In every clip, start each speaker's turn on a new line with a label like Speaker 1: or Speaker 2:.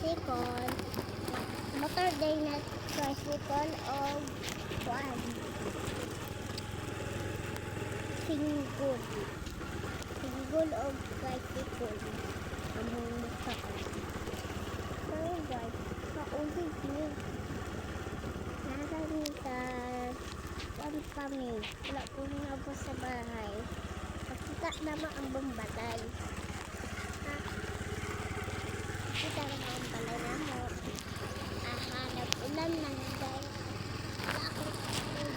Speaker 1: tricycle. Motor day na tricycle o kuan. Singgol. Singgol o tricycle. Among mukha. So guys, kaulit niyo. Nasa niyo sa kuan kami. Wala po nga po sa bahay. Nakita naman ang bambalay. Kita naman ang balay na mo. Aha, nag-ulan na guys. Wala akong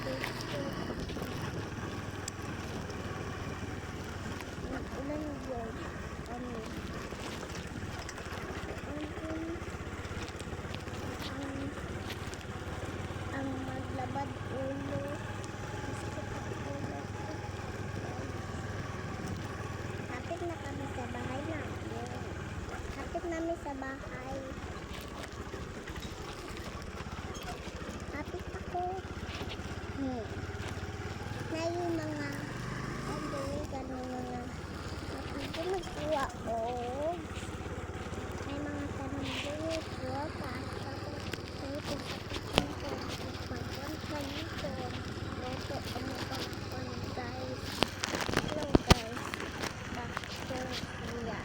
Speaker 1: dito. Nag-ulan yun. Ang maglabad ulo. Kapit na kami sa bahay namin. Kapit namin sa bahay. Kapit ako. Na yung mga ganun mga kapit nagkuha ko. May mga tanong dito. Pasok. Dito. Pagpunta dito. Dito kami pagpunta guys. Hello guys. Bacteria.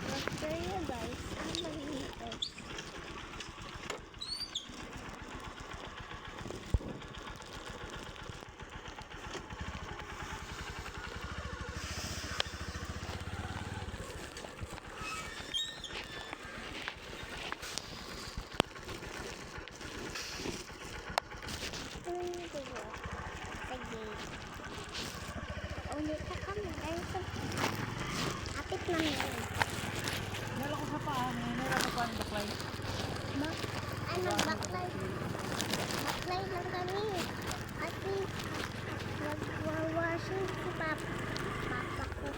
Speaker 1: Bacteria guys. Ang maliit. Ulit ka kami guys. Kapit namin.
Speaker 2: Meron ko sa paa, meron ko pa ng baklay.
Speaker 1: Ay, mag-baklay. Baklay lang kami. Ati, nag-washing si Papa ko.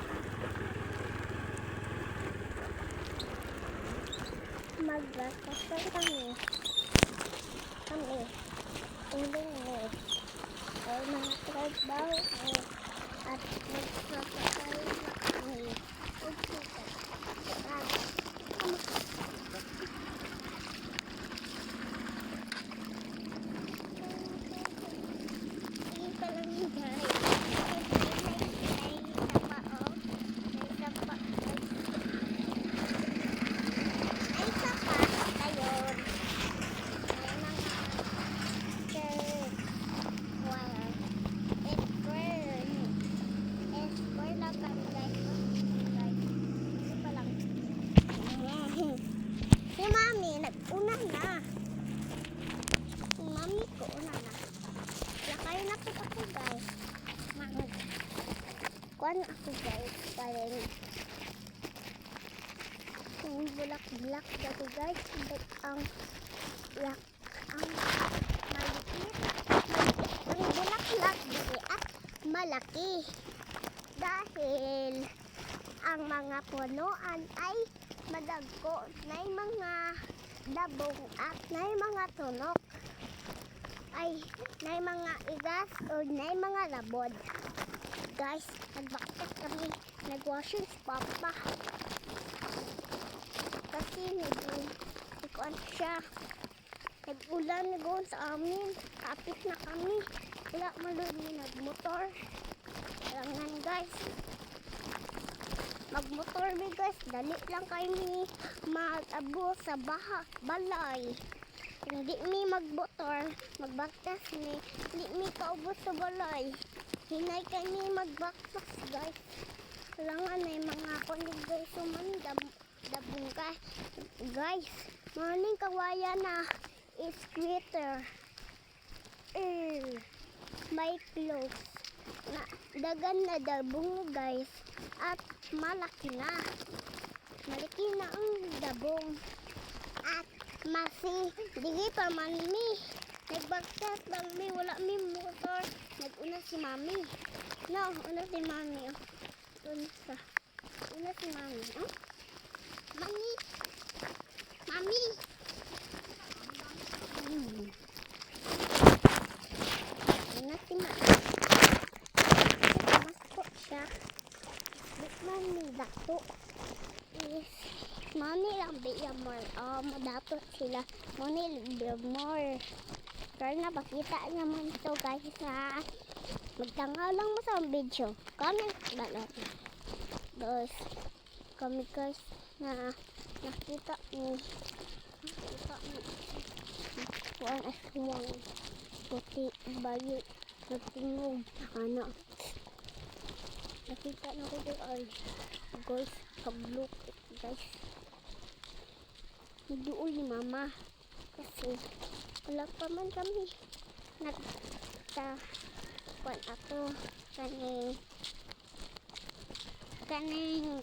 Speaker 1: Mag-baklay lang kami. Uling mo. Ay, mga trabaho mo. At magpapatay na kami. Sige pa lang guys. Ay, isa pa oh. Ay, isa pa. Ay, isa pa. Ayun. Ay, mga shirt. Wow. Square lang kami guys. Ito pa lang. Si Mami, nag-una na. Si Mami ko, una na. Lakay na po ako guys. Kuan ako guys. Parang yung bulak-bulak dito guys. Ang maliit. Ang bulak-bulak dito at malaki. Dahil ang mga punuan ay madagko na mga dabong at na mga tunok ay na mga igas o na mga labod. Guys, nagbakit kami, nagwashing si Papa kasi nag-ikuan siya, nag-ulan sa amin, kapit na kami, wala malumi nagmotor. Langan guys, magmotor mi guys, dali lang kami mag-abo sa balay. Hindi mi magmotor, magbaktas mi, hindi mi kaubos sa balay. Hinay kami magbaktas guys. Langan may mga kunig guys, suman dabong guys. Morning kawaya na is Twitter. My clothes. Dagan na dabong guys at malaki na ang dabong at digi pa man mi nagbagtas lang mi, wala mi motor, nag-una si Mami una si Mami una si Mami Mami una si Mami siya. Mami dato is Mami lang Biya more. Madatot sila. Monil, biya more. Pero napakita naman ito guys na magtangaw lang mo sa video. Comment balot. Guys, kami guys na nakita ni kuan aswang puti bayi nagtingog anak. Nakita na ko ay guys, kablok guys. Doon ni mama kasi wala pa man kami nagta kuan ato kaning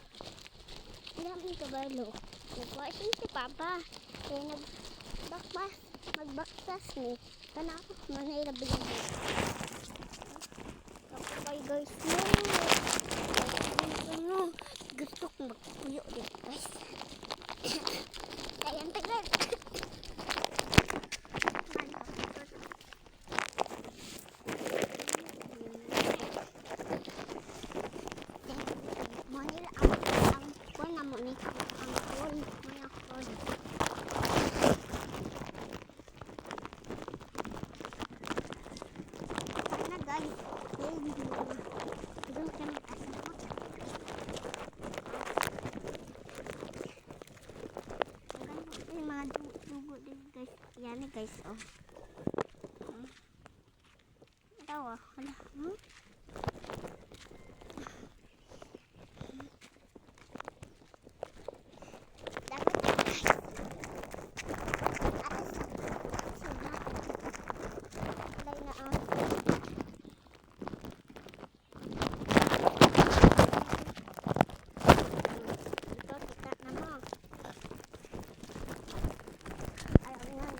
Speaker 1: namin kabalo nagwasin si papa kaya magbaktas ni kana ako manila bilang ako kay guys no gusto kong magpuyo dito guys ayan tagal Manila ang kuwan na mo ni ang kuwan mga kuwan sana guys doon kami kasinot yung mga dugo din guys yan guys oh tawa wala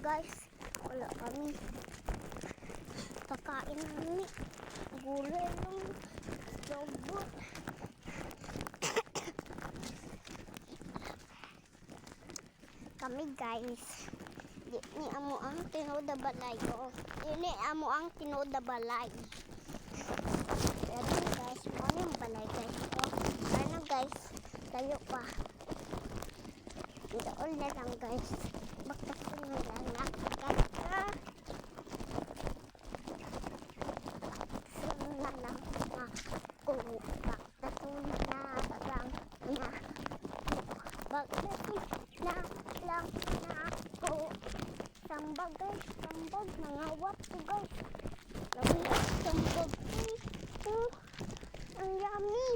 Speaker 1: guys, wala kami kakain namin gulay ng yogurt kami guys ni amo ang tinoda balay ko ini amo ang tinoda balay pero guys mo yung balay guys ano guys tayo pa doon na lang guys bakit ko na lang nakakata sino na lang ako bakit ko na lang bakit ko na lang ako sambag guys sambag nangawat ko guys labi sambag ang yummy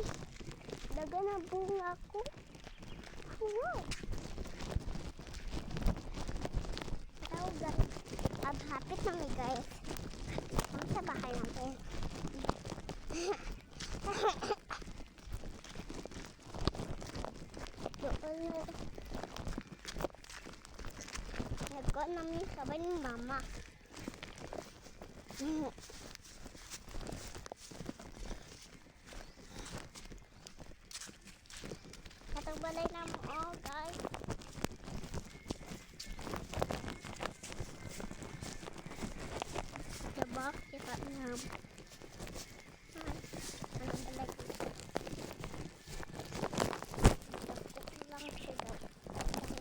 Speaker 1: daga na bunga ko wow guys, hapit na mi guys. Ang sa bahay natin. Nagkuhan namin sabay ni mama. Katang balay na mo guys. Diba? Kita niya. Ano balag? Tapos lang sulod.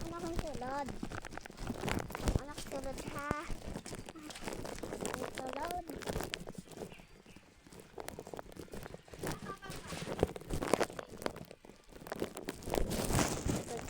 Speaker 1: Ano kang sulod? Anak sulod ha? Sulod.